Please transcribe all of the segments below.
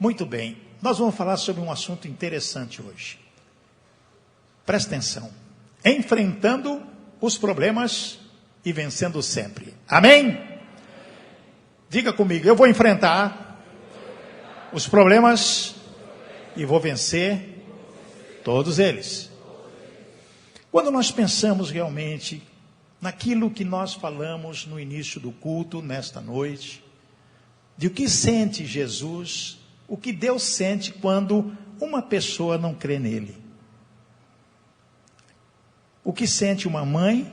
Muito bem, nós vamos falar sobre um assunto interessante hoje. Presta atenção. Enfrentando os problemas e vencendo sempre. Amém? Diga comigo, eu vou enfrentar os problemas e vou vencer todos eles. Quando nós pensamos realmente naquilo que nós falamos no início do culto, nesta noite, de o que sente Jesus, o que Deus sente quando uma pessoa não crê nele. O que sente uma mãe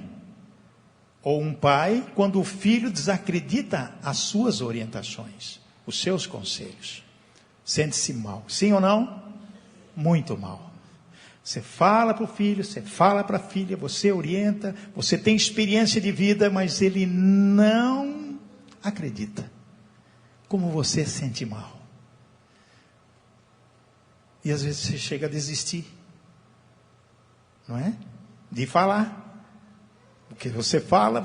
ou um pai quando o filho desacredita as suas orientações, os seus conselhos. Sente-se mal, sim ou não? Muito mal. Você fala para o filho, você fala para a filha, você orienta, você tem experiência de vida, mas ele não acredita. Como você sente mal. E às vezes você chega a desistir, não é? De falar. Porque você fala,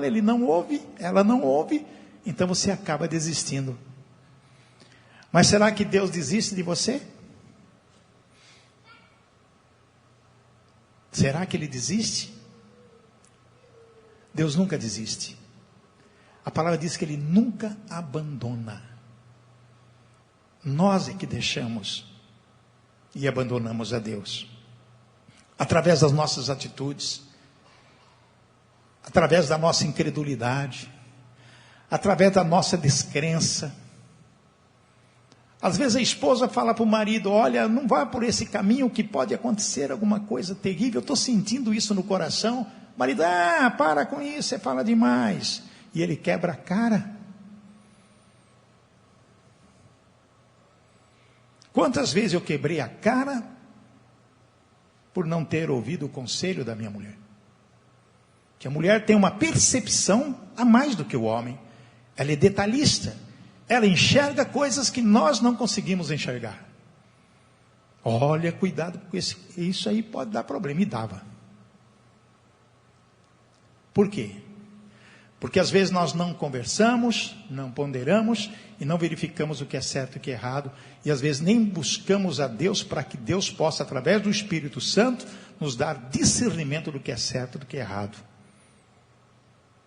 ele não ouve, ela não ouve, então você acaba desistindo. Mas será que Deus desiste de você? Será que Ele desiste? Deus nunca desiste. A palavra diz que Ele nunca abandona. Nós é que deixamos e abandonamos a Deus. Através das nossas atitudes, através da nossa incredulidade, através da nossa descrença. Às vezes a esposa fala para o marido, olha, não vá por esse caminho que pode acontecer alguma coisa terrível, eu estou sentindo isso no coração. O marido, para com isso, você fala demais. E ele quebra a cara. Quantas vezes eu quebrei a cara por não ter ouvido o conselho da minha mulher? Que a mulher tem uma percepção a mais do que o homem. Ela é detalhista. Ela enxerga coisas que nós não conseguimos enxergar. Olha, cuidado, porque isso aí pode dar problema. E dava. Por quê? Porque às vezes nós não conversamos, não ponderamos e não verificamos o que é certo e o que é errado. E às vezes nem buscamos a Deus para que Deus possa, através do Espírito Santo, nos dar discernimento do que é certo e do que é errado.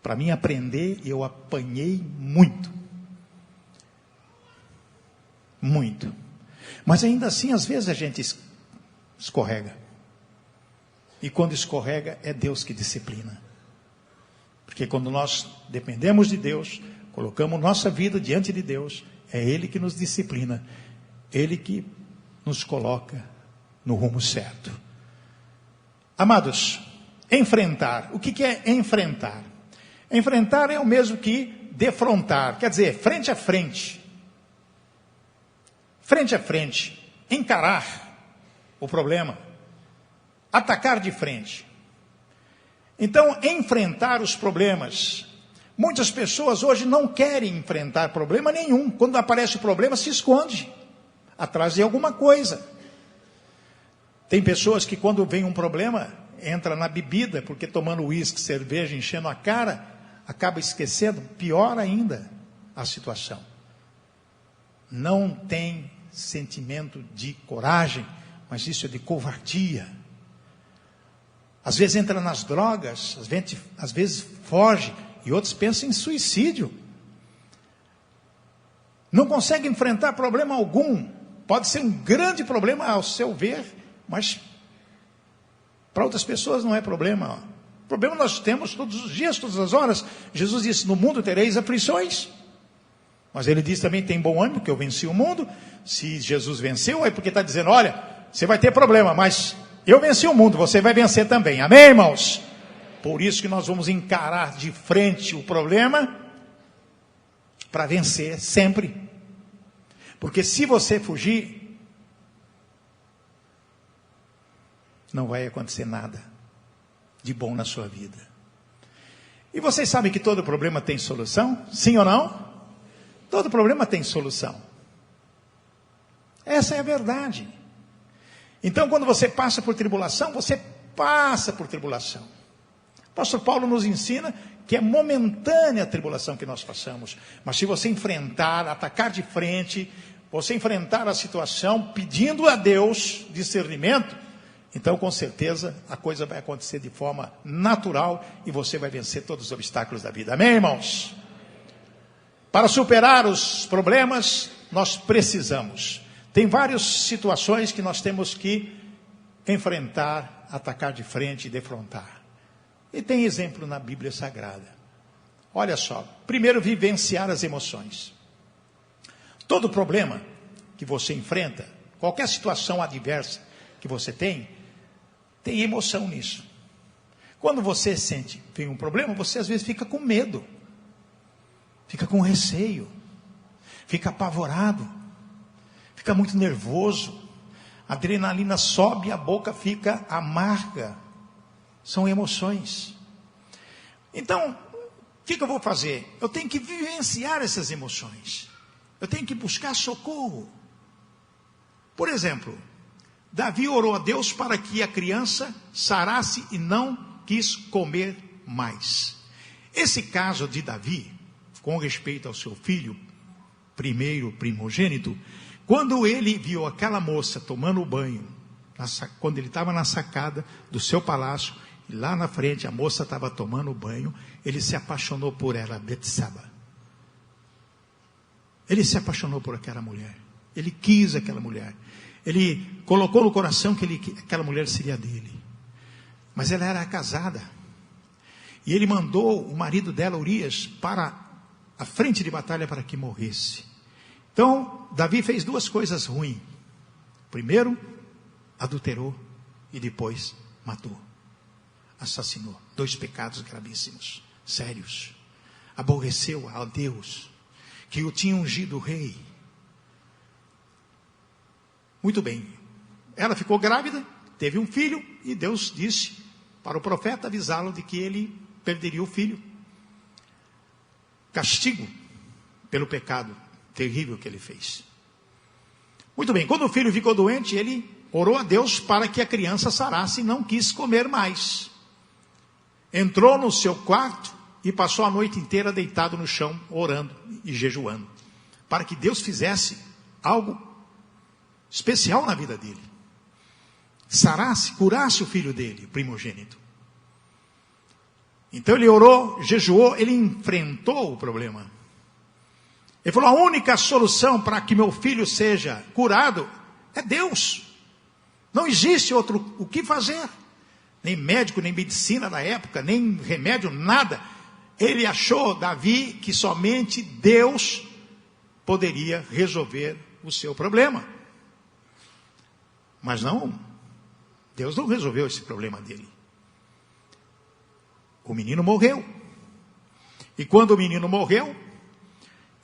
Para mim aprender, eu apanhei muito. Muito. Mas ainda assim, às vezes a gente escorrega. E quando escorrega, é Deus que disciplina. Porque quando nós dependemos de Deus, colocamos nossa vida diante de Deus, é Ele que nos disciplina. Ele que nos coloca no rumo certo. Amados, enfrentar. O que é enfrentar? Enfrentar é o mesmo que defrontar. Quer dizer, frente a frente. Frente a frente, encarar o problema, atacar de frente. Então, enfrentar os problemas. Muitas pessoas hoje não querem enfrentar problema nenhum. Quando aparece o problema, se esconde atrás de alguma coisa. Tem pessoas que quando vem um problema, entra na bebida, porque tomando uísque, cerveja, enchendo a cara, acaba esquecendo, pior ainda, a situação. Não tem sentimento de coragem, mas isso é de covardia. Às vezes entra nas drogas, às vezes foge, e outros pensam em suicídio. Não consegue enfrentar problema algum. Pode ser um grande problema ao seu ver, mas para outras pessoas não é problema. Problema nós temos todos os dias, todas as horas. Jesus disse, no mundo tereis aflições. Mas ele diz também, tem bom ânimo, que eu venci o mundo. Se Jesus venceu, é porque está dizendo, olha, você vai ter problema, mas eu venci o mundo, você vai vencer também. Amém, irmãos? Por isso que nós vamos encarar de frente o problema, para vencer sempre. Porque se você fugir, não vai acontecer nada de bom na sua vida. E vocês sabem que todo problema tem solução? Sim ou não? Todo problema tem solução. Essa é a verdade. Então, quando você passa por tribulação, você passa por tribulação. O apóstolo Paulo nos ensina que é momentânea a tribulação que nós passamos. Mas se você enfrentar, atacar de frente, você enfrentar a situação pedindo a Deus discernimento, então com certeza a coisa vai acontecer de forma natural e você vai vencer todos os obstáculos da vida. Amém, irmãos? Para superar os problemas, nós precisamos. Tem várias situações que nós temos que enfrentar, atacar de frente e defrontar. E tem exemplo na Bíblia Sagrada. Olha só, primeiro vivenciar as emoções. Todo problema que você enfrenta, qualquer situação adversa que você tem emoção nisso. Quando você sente que tem um problema, você às vezes fica com medo, fica com receio, fica apavorado, fica muito nervoso, a adrenalina sobe e a boca fica amarga. São emoções. Então, o que eu vou fazer? Eu tenho que vivenciar essas emoções. Eu tenho que buscar socorro. Por exemplo, Davi orou a Deus para que a criança sarasse e não quis comer mais. Esse caso de Davi, com respeito ao seu filho, primeiro primogênito, quando ele viu aquela moça tomando banho, quando ele estava na sacada do seu palácio, e lá na frente a moça estava tomando banho, ele se apaixonou por ela, Betseba. Ele se apaixonou por aquela mulher. Ele quis aquela mulher. Ele colocou no coração que aquela mulher seria dele. Mas ela era casada. E ele mandou o marido dela, Urias, para a frente de batalha para que morresse. Então, Davi fez duas coisas ruins. Primeiro, adulterou e depois matou. Assassinou. 2 pecados gravíssimos, sérios. Aborreceu a Deus, que o tinha ungido rei. Muito bem. Ela ficou grávida, teve um filho, e Deus disse para o profeta avisá-lo de que ele perderia o filho. Castigo pelo pecado terrível que ele fez. Muito bem, quando o filho ficou doente, ele orou a Deus para que a criança sarasse e não quis comer mais. Entrou no seu quarto e passou a noite inteira deitado no chão, orando e jejuando, para que Deus fizesse algo especial na vida dele. Sarasse, curasse o filho dele, o primogênito. Então ele orou, jejuou, ele enfrentou o problema. Ele falou, a única solução para que meu filho seja curado é Deus. Não existe outro o que fazer. Nem médico, nem medicina da época, nem remédio, nada. Ele achou, Davi, que somente Deus poderia resolver o seu problema. Mas não, Deus não resolveu esse problema dele. O menino morreu. E quando o menino morreu,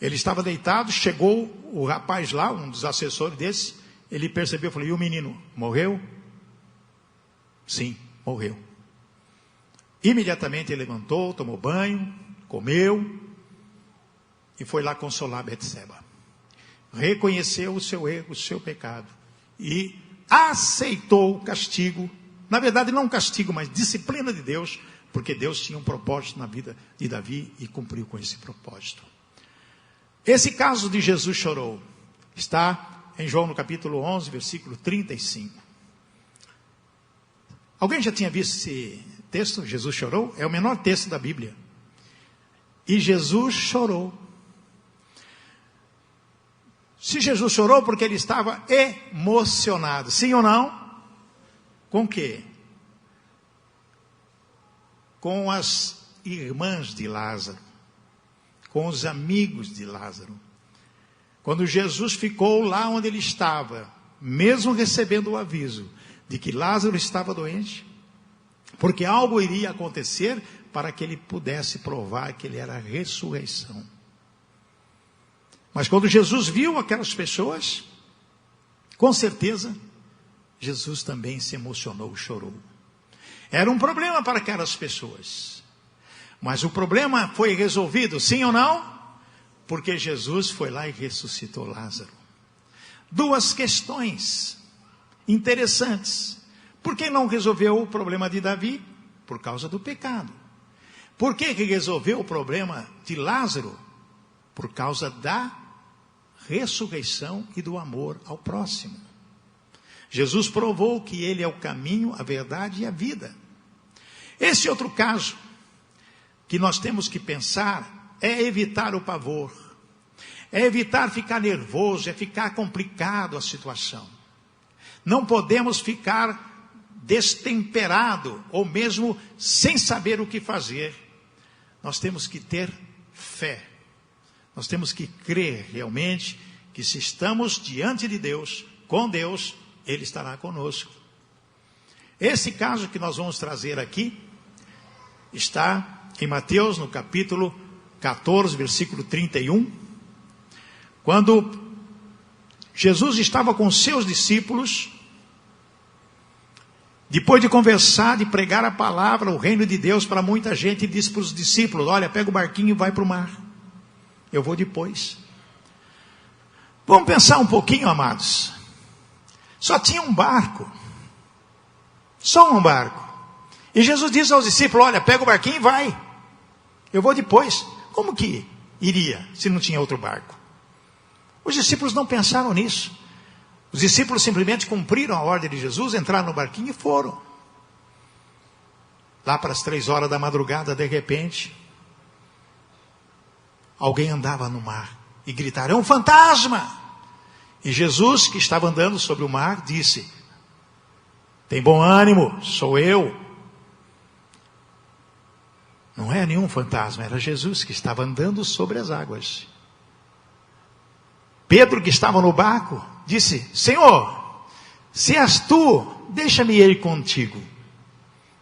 ele estava deitado, chegou o rapaz lá, um dos assessores desse, ele percebeu, falou, e o menino morreu? Sim, morreu. Imediatamente ele levantou, tomou banho, comeu, e foi lá consolar Betseba. Reconheceu o seu erro, o seu pecado, e aceitou o castigo, na verdade não castigo, mas disciplina de Deus, porque Deus tinha um propósito na vida de Davi e cumpriu com esse propósito. Esse caso de Jesus chorou, está em João no capítulo 11, versículo 35. Alguém já tinha visto esse texto? Jesus chorou? É o menor texto da Bíblia. E Jesus chorou. Se Jesus chorou, porque ele estava emocionado. Sim ou não? Com o quê? Com as irmãs de Lázaro. Com os amigos de Lázaro. Quando Jesus ficou lá onde ele estava, mesmo recebendo o aviso de que Lázaro estava doente, porque algo iria acontecer para que ele pudesse provar que ele era a ressurreição. Mas quando Jesus viu aquelas pessoas, com certeza, Jesus também se emocionou, chorou. Era um problema para aquelas pessoas. Mas o problema foi resolvido, sim ou não? Porque Jesus foi lá e ressuscitou Lázaro. 2 questões interessantes. Por que não resolveu o problema de Davi? Por causa do pecado. Por que resolveu o problema de Lázaro? Por causa da ressurreição e do amor ao próximo. Jesus provou que ele é o caminho, a verdade e a vida. Esse outro caso que nós temos que pensar é evitar o pavor, é evitar ficar nervoso, é ficar complicado a situação. Não podemos ficar destemperado ou mesmo sem saber o que fazer. Nós temos que ter fé. Nós temos que crer realmente que se estamos diante de Deus, com Deus, Ele estará conosco. Esse caso que nós vamos trazer aqui está em Mateus, no capítulo 14, versículo 31, quando Jesus estava com seus discípulos, depois de conversar, de pregar a palavra, o reino de Deus para muita gente, ele disse para os discípulos: olha, pega o barquinho e vai para o mar, eu vou depois. Vamos pensar um pouquinho, amados. Só tinha um barco, só um barco, e Jesus disse aos discípulos: olha, pega o barquinho e vai, eu vou depois. Como que iria se não tinha outro barco? Os discípulos não pensaram nisso. Os discípulos simplesmente cumpriram a ordem de Jesus, entraram no barquinho e foram. Lá para as 3 horas da madrugada, de repente, alguém andava no mar e gritaram: é um fantasma! E Jesus, que estava andando sobre o mar, disse: tem bom ânimo, sou eu. Não é nenhum fantasma, era Jesus que estava andando sobre as águas. Pedro, que estava no barco, disse: Senhor, se és tu, deixa-me ir contigo.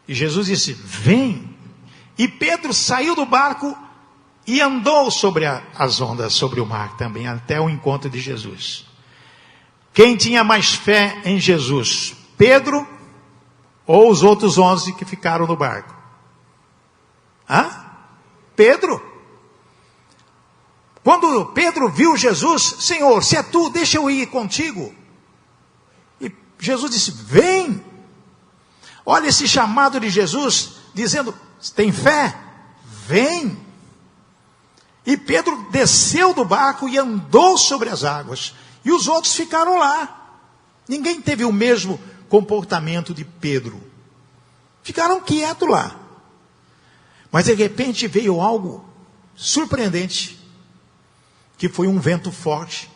E Jesus disse: vem. E Pedro saiu do barco e andou sobre as ondas, sobre o mar também, até o encontro de Jesus. Quem tinha mais fé em Jesus? Pedro ou os outros 11 que ficaram no barco? Pedro. Quando Pedro viu Jesus: Senhor, se é tu, deixa eu ir contigo. E Jesus disse: vem. Olha esse chamado de Jesus, dizendo: tem fé? Vem. E Pedro desceu do barco e andou sobre as águas. E os outros ficaram lá. Ninguém teve o mesmo comportamento de Pedro. Ficaram quietos lá. Mas de repente veio algo surpreendente, que foi um vento forte.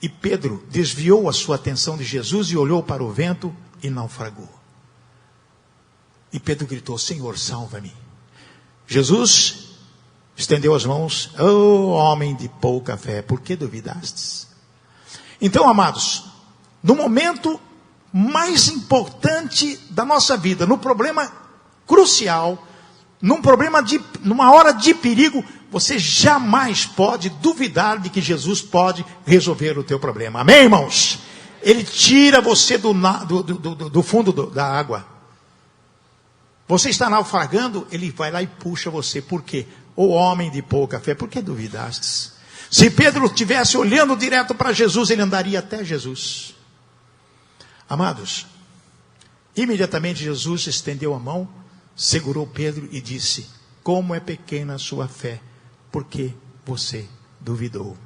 E Pedro desviou a sua atenção de Jesus e olhou para o vento e naufragou. E Pedro gritou: Senhor, salva-me. Jesus estendeu as mãos: oh, homem de pouca fé, por que duvidastes? Então, amados, no momento mais importante da nossa vida, no problema crucial, numa hora de perigo, você jamais pode duvidar de que Jesus pode resolver o teu problema. Amém, irmãos? Ele tira você do fundo da água. Você está naufragando, ele vai lá e puxa você. Por quê? O homem de pouca fé, por que duvidastes? Se Pedro estivesse olhando direto para Jesus, ele andaria até Jesus. Amados, imediatamente Jesus estendeu a mão, segurou Pedro e disse: como é pequena a sua fé, porque você duvidou.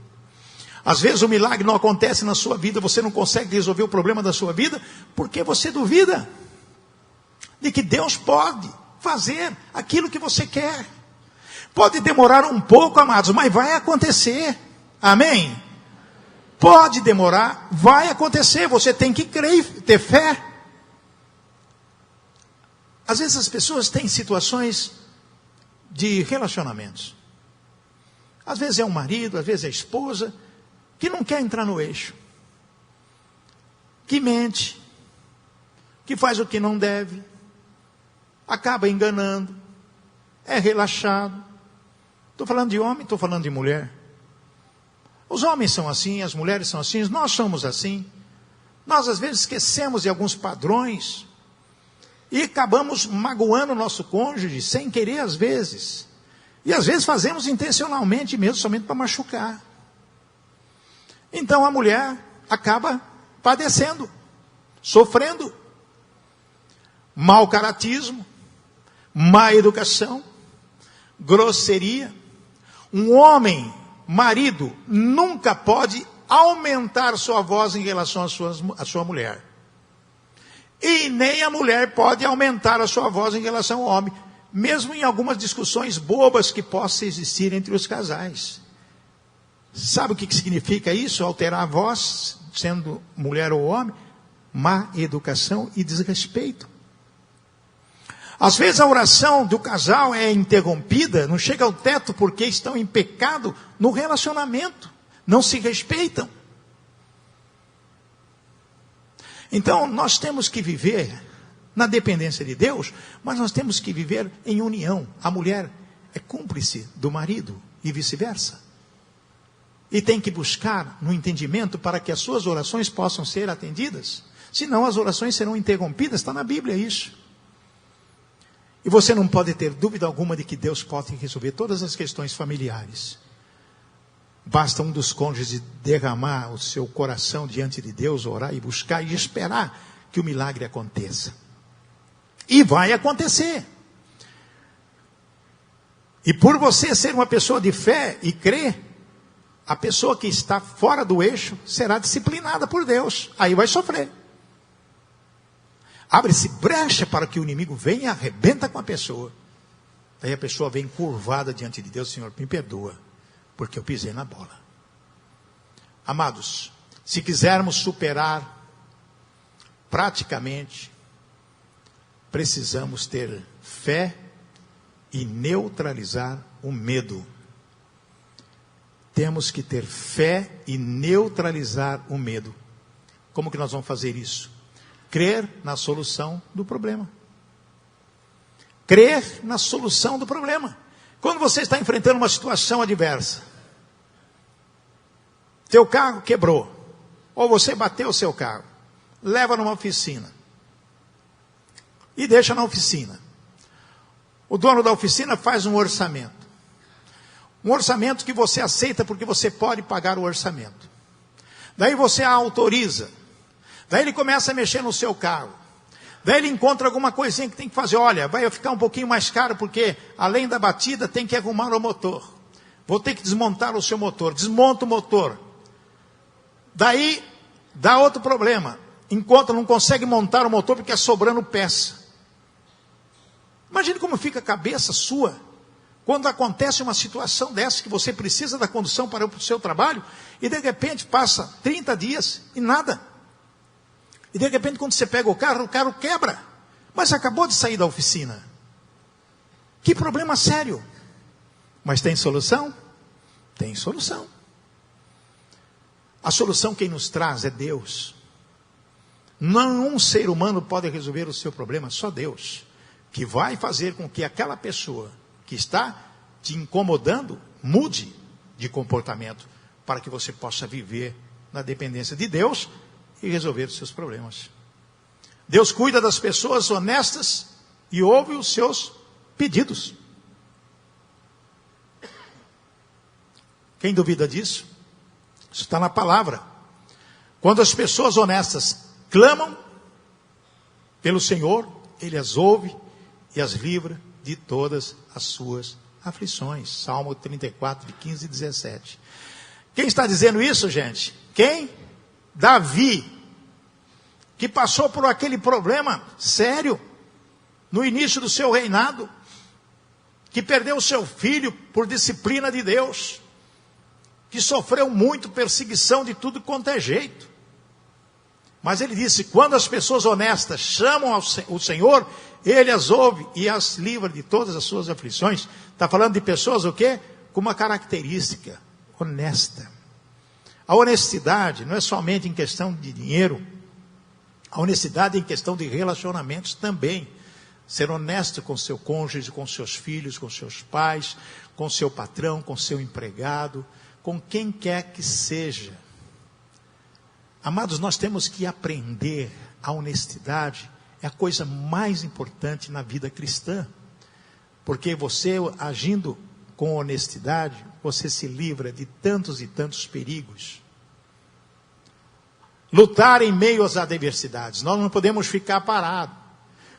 Às vezes o milagre não acontece na sua vida, você não consegue resolver o problema da sua vida, porque você duvida de que Deus pode fazer aquilo que você quer. Pode demorar um pouco, amados, mas vai acontecer. Amém? Pode demorar, vai acontecer. Você tem que crer, ter fé. Às vezes as pessoas têm situações de relacionamentos. Às vezes é um marido, às vezes é a esposa, que não quer entrar no eixo, que mente, que faz o que não deve, acaba enganando, é relaxado. Estou falando de homem, estou falando de mulher. Os homens são assim, as mulheres são assim, nós somos assim. Nós às vezes esquecemos de alguns padrões e acabamos magoando o nosso cônjuge sem querer às vezes. E às vezes fazemos intencionalmente mesmo, somente para machucar. Então a mulher acaba padecendo, sofrendo. Mau caratismo, má educação. grosseria. Um homem, marido, nunca pode aumentar sua voz em relação à sua mulher. E nem a mulher pode aumentar a sua voz em relação ao homem, mesmo em algumas discussões bobas que possam existir entre os casais. Sabe o que significa isso? Alterar a voz, sendo mulher ou homem? Má educação e desrespeito. Às vezes a oração do casal é interrompida, não chega ao teto porque estão em pecado no relacionamento, não se respeitam. Então nós temos que viver na dependência de Deus, mas nós temos que viver em união. A mulher é cúmplice do marido e vice-versa. E tem que buscar no entendimento para que as suas orações possam ser atendidas. Senão as orações serão interrompidas, está na Bíblia isso. E você não pode ter dúvida alguma de que Deus pode resolver todas as questões familiares. Basta um dos cônjuges derramar o seu coração diante de Deus, orar e buscar e esperar que o milagre aconteça. E vai acontecer. E por você ser uma pessoa de fé e crer, a pessoa que está fora do eixo será disciplinada por Deus. Aí vai sofrer. Abre-se brecha para que o inimigo venha e arrebenta com a pessoa. Daí a pessoa vem curvada diante de Deus: Senhor, me perdoa, porque eu pisei na bola. Amados, se quisermos superar praticamente, precisamos ter fé e neutralizar o medo. Temos que ter fé e neutralizar o medo. Como que nós vamos fazer isso? Crer na solução do problema. Crer na solução do problema. Quando você está enfrentando uma situação adversa, teu carro quebrou, ou você bateu o seu carro, leva numa oficina e deixa na oficina. O dono da oficina faz um orçamento. Um orçamento que você aceita porque você pode pagar o orçamento. Daí você a autoriza. Daí ele começa a mexer no seu carro. Daí ele encontra alguma coisinha que tem que fazer. Olha, vai ficar um pouquinho mais caro porque além da batida tem que arrumar o motor. Vou ter que desmontar o seu motor. Desmonta o motor. Daí dá outro problema. Não consegue montar o motor porque é sobrando peça. Imagine como fica a cabeça sua quando acontece uma situação dessa que você precisa da condução para o seu trabalho e de repente passa 30 dias e nada. E de repente quando você pega o carro quebra. Mas acabou de sair da oficina. Que problema sério. Mas tem solução? Tem solução. A solução quem nos traz é Deus. Nenhum ser humano pode resolver o seu problema, só Deus. Que vai fazer com que aquela pessoa que está te incomodando mude de comportamento. Para que você possa viver na dependência de Deus e resolver os seus problemas. Deus cuida das pessoas honestas e ouve os seus pedidos. Quem duvida disso? Isso está na palavra. Quando as pessoas honestas clamam pelo Senhor, Ele as ouve e as livra de todas as suas aflições. Salmo 34, 15 e 17. Quem está dizendo isso, gente? Quem? Davi, que passou por aquele problema sério no início do seu reinado, que perdeu seu filho por disciplina de Deus, que sofreu muito perseguição de tudo quanto é jeito. Mas ele disse: quando as pessoas honestas chamam o Senhor, Ele as ouve e as livra de todas as suas aflições. Está falando de pessoas o quê? Com uma característica honesta. A honestidade não é somente em questão de dinheiro. A honestidade é em questão de relacionamentos também. Ser honesto com seu cônjuge, com seus filhos, com seus pais, com seu patrão, com seu empregado, com quem quer que seja. Amados, nós temos que aprender a honestidade. É a coisa mais importante na vida cristã. Porque você agindo com honestidade, você se livra de tantos e tantos perigos. Lutar em meio às adversidades. Nós não podemos ficar parados.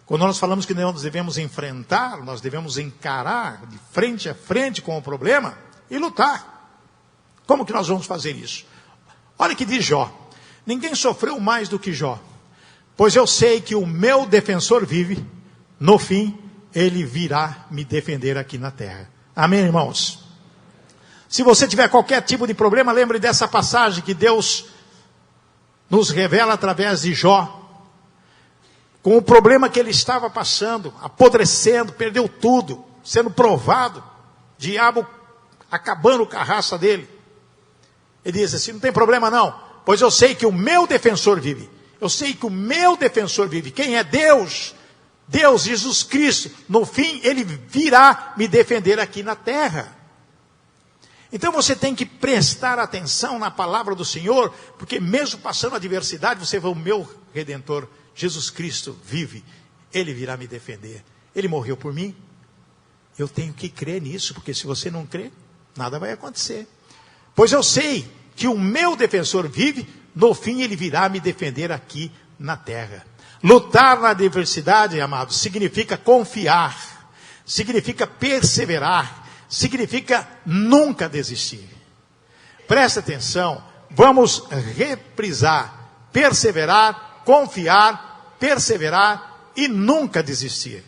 Quando nós falamos que nós devemos enfrentar, nós devemos encarar de frente a frente com o problema e lutar. Como que nós vamos fazer isso? Olha o que diz Jó. Ninguém sofreu mais do que Jó. Pois eu sei que o meu defensor vive, no fim ele virá me defender aqui na terra. Amém, irmãos? Se você tiver qualquer tipo de problema, lembre dessa passagem que Deus nos revela através de Jó. Com o problema que ele estava passando, apodrecendo, perdeu tudo, sendo provado, diabo acabando com a raça dele. Ele diz assim, não tem problema não, pois eu sei que o meu defensor vive. Eu sei que o meu defensor vive. Quem é Deus? Deus, Jesus Cristo. No fim, ele virá me defender aqui na terra. Então você tem que prestar atenção na palavra do Senhor, porque mesmo passando adversidade, você vê o meu Redentor, Jesus Cristo, vive. Ele virá me defender. Ele morreu por mim. Eu tenho que crer nisso, porque se você não crer, nada vai acontecer. Pois eu sei que o meu defensor vive, no fim ele virá me defender aqui na terra. Lutar na adversidade, amados, significa confiar, significa perseverar, significa nunca desistir. Presta atenção, vamos reprisar, perseverar, confiar, perseverar e nunca desistir.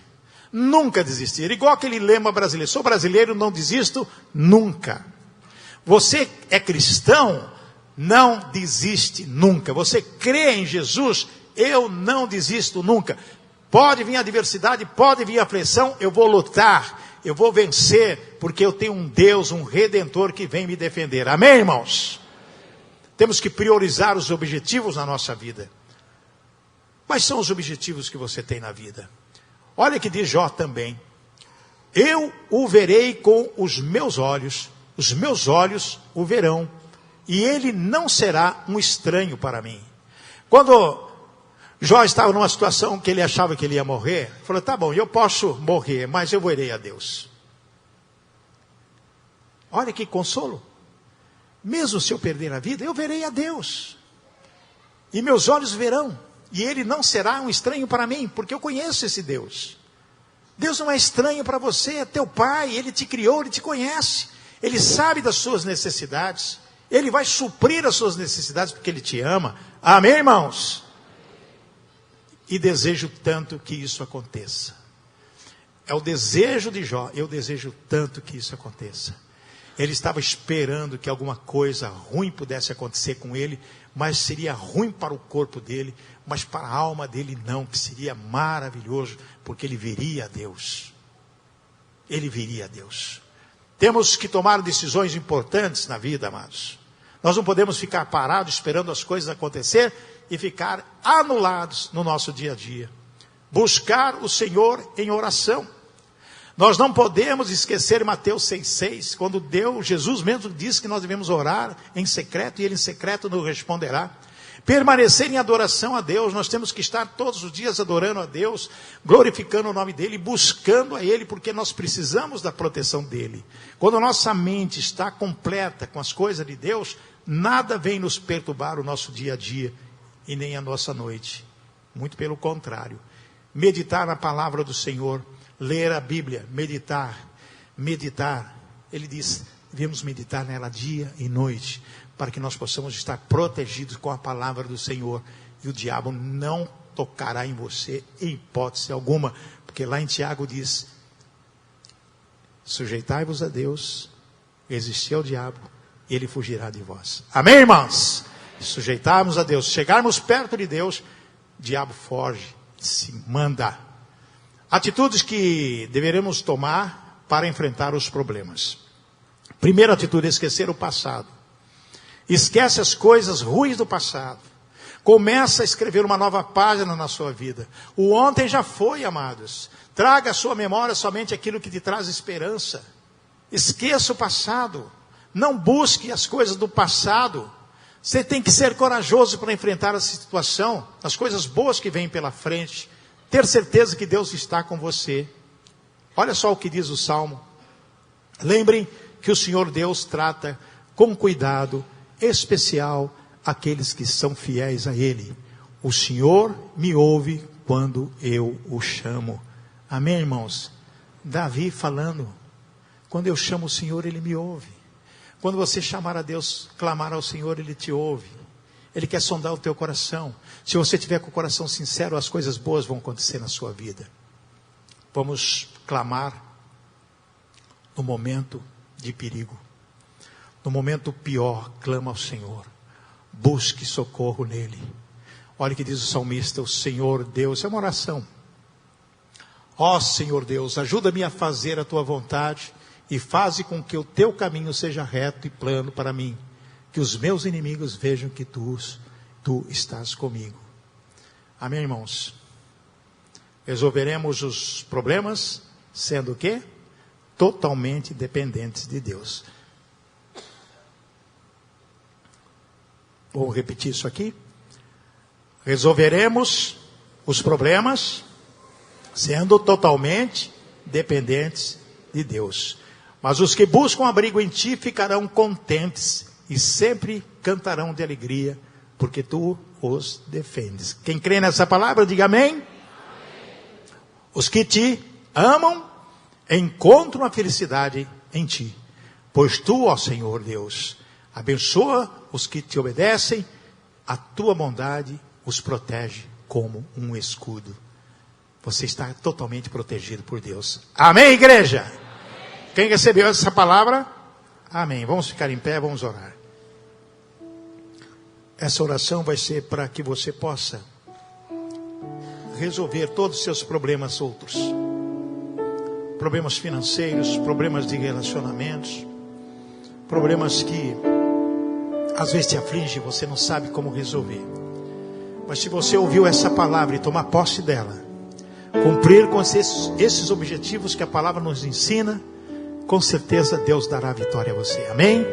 Nunca desistir, igual aquele lema brasileiro, sou brasileiro, não desisto nunca. Você é cristão, não desiste nunca. Você crê em Jesus, eu não desisto nunca. Pode vir a adversidade, pode vir a aflição, eu vou lutar, eu vou vencer, porque eu tenho um Deus, um Redentor que vem me defender. Amém, irmãos? Temos que priorizar os objetivos na nossa vida. Quais são os objetivos que você tem na vida? Olha que diz Jó também. Eu o verei com os meus olhos o verão, e ele não será um estranho para mim. Quando Jó estava numa situação que ele achava que ele ia morrer, ele falou, tá bom, eu posso morrer, mas eu verei a Deus. Olha que consolo. Mesmo se eu perder a vida, eu verei a Deus. E meus olhos verão, e ele não será um estranho para mim, porque eu conheço esse Deus. Deus não é estranho para você, é teu pai, ele te criou, ele te conhece. Ele sabe das suas necessidades. Ele vai suprir as suas necessidades porque Ele te ama. Amém, irmãos? E desejo tanto que isso aconteça. É o desejo de Jó. Eu desejo tanto que isso aconteça. Ele estava esperando que alguma coisa ruim pudesse acontecer com ele, mas seria ruim para o corpo dele, mas para a alma dele não, que seria maravilhoso, porque ele veria a Deus. Ele veria a Deus. Temos que tomar decisões importantes na vida, amados. Nós não podemos ficar parados esperando as coisas acontecer e ficar anulados no nosso dia a dia. Buscar o Senhor em oração. Nós não podemos esquecer Mateus 6,6, quando Jesus mesmo disse que nós devemos orar em secreto e Ele em secreto nos responderá. Permanecer em adoração a Deus, nós temos que estar todos os dias adorando a Deus, glorificando o nome dEle, buscando a Ele, porque nós precisamos da proteção dEle. Quando nossa mente está completa com as coisas de Deus, nada vem nos perturbar o nosso dia a dia, e nem a nossa noite. Muito pelo contrário. Meditar na palavra do Senhor, ler a Bíblia, meditar. Ele diz, devemos meditar nela dia e noite, para que nós possamos estar protegidos com a palavra do Senhor. E o diabo não tocará em você em hipótese alguma. Porque lá em Tiago diz, sujeitai-vos a Deus, resistir ao diabo, e ele fugirá de vós. Amém, irmãos? Sujeitarmos a Deus, chegarmos perto de Deus, o diabo foge, se manda. Atitudes que deveremos tomar para enfrentar os problemas. Primeira atitude, esquecer o passado. Esquece as coisas ruins do passado. Começa a escrever uma nova página na sua vida. O ontem já foi, amados. Traga à sua memória somente aquilo que te traz esperança. Esqueça o passado. Não busque as coisas do passado. Você tem que ser corajoso para enfrentar a situação, as coisas boas que vêm pela frente. Ter certeza que Deus está com você. Olha só o que diz o Salmo. Lembrem que o Senhor Deus trata com cuidado especial aqueles que são fiéis a Ele. O Senhor me ouve quando eu o chamo. Amém, irmãos? Davi falando, quando eu chamo o Senhor, Ele me ouve. Quando você chamar a Deus, clamar ao Senhor, Ele te ouve. Ele quer sondar o teu coração. Se você tiver com o coração sincero, as coisas boas vão acontecer na sua vida. Vamos clamar no momento de perigo. No momento pior, clama ao Senhor. Busque socorro nele. Olha o que diz o salmista, o Senhor Deus, é uma oração. Ó Senhor Deus, ajuda-me a fazer a tua vontade e faze com que o teu caminho seja reto e plano para mim. Que os meus inimigos vejam que tu estás comigo. Amém, irmãos? Resolveremos os problemas sendo o quê? Totalmente dependentes de Deus. Vou repetir isso aqui. Resolveremos os problemas sendo totalmente dependentes de Deus. Mas os que buscam abrigo em ti ficarão contentes e sempre cantarão de alegria, porque tu os defendes. Quem crê nessa palavra, diga amém. Amém. Os que te amam encontram a felicidade em ti, pois tu, ó Senhor Deus, abençoa os que te obedecem, a tua bondade os protege como um escudo. Você está totalmente protegido por Deus. Amém, igreja? Amém. Quem recebeu essa palavra? Amém. Vamos ficar em pé, vamos orar. Essa oração vai ser para que você possa resolver todos os seus problemas outros. Problemas financeiros, problemas de relacionamentos, problemas que às vezes te afligem, você não sabe como resolver. Mas se você ouviu essa palavra e tomar posse dela, cumprir com esses objetivos que a palavra nos ensina, com certeza Deus dará vitória a você. Amém?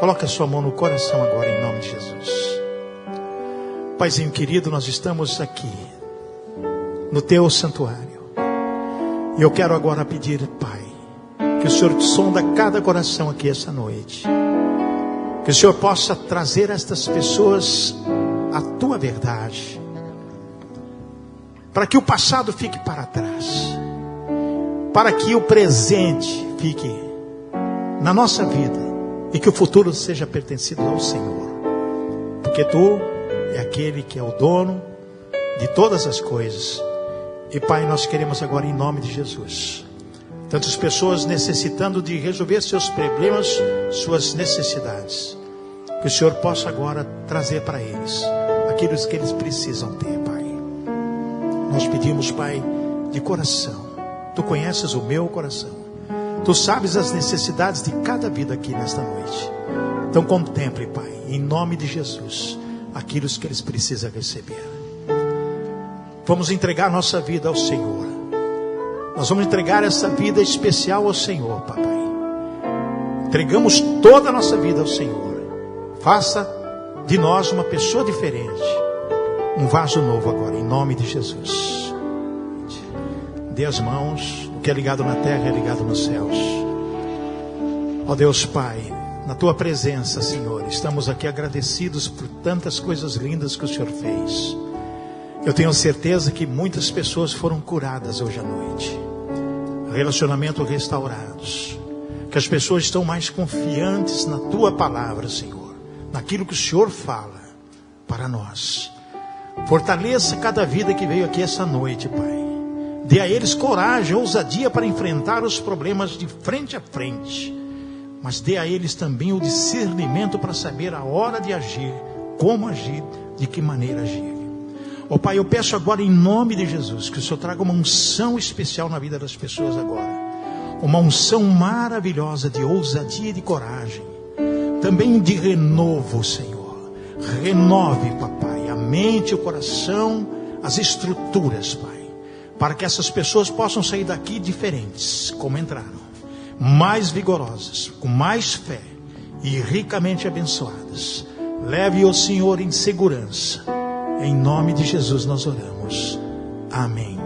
Coloque a sua mão no coração agora, em nome de Jesus. Paizinho querido, nós estamos aqui no teu santuário. E eu quero agora pedir, Pai, que o Senhor sonda cada coração aqui essa noite. Que o Senhor possa trazer a estas pessoas a tua verdade. Para que o passado fique para trás. Para que o presente fique na nossa vida. E que o futuro seja pertencido ao Senhor. Porque tu é aquele que é o dono de todas as coisas. E Pai, nós queremos agora em nome de Jesus. Tantas pessoas necessitando de resolver seus problemas, suas necessidades. Que o Senhor possa agora trazer para eles aquilo que eles precisam ter, Pai. Nós pedimos, Pai, de coração. Tu conheces o meu coração. Tu sabes as necessidades de cada vida aqui nesta noite. Então contemple, Pai, em nome de Jesus, aquilo que eles precisam receber. Vamos entregar nossa vida ao Senhor. Nós vamos entregar essa vida especial ao Senhor, papai. Entregamos toda a nossa vida ao Senhor. Faça de nós uma pessoa diferente. Um vaso novo agora, em nome de Jesus. Dê as mãos. O que é ligado na terra é ligado nos céus. Ó Deus Pai, na tua presença, Senhor, estamos aqui agradecidos por tantas coisas lindas que o Senhor fez. Eu tenho certeza que muitas pessoas foram curadas hoje à noite. Relacionamentos restaurados. Que as pessoas estão mais confiantes na tua palavra, Senhor. Naquilo que o Senhor fala para nós. Fortaleça cada vida que veio aqui essa noite, Pai. Dê a eles coragem, ousadia para enfrentar os problemas de frente a frente. Mas dê a eles também o discernimento para saber a hora de agir, como agir, de que maneira agir. Ó Pai, eu peço agora em nome de Jesus que o Senhor traga uma unção especial na vida das pessoas agora. Uma unção maravilhosa de ousadia e de coragem. Também de renovo, Senhor. Renove, papai, a mente, o coração, as estruturas, Pai. Para que essas pessoas possam sair daqui diferentes, como entraram. Mais vigorosas, com mais fé e ricamente abençoadas. Leve o Senhor em segurança. Em nome de Jesus nós oramos. Amém.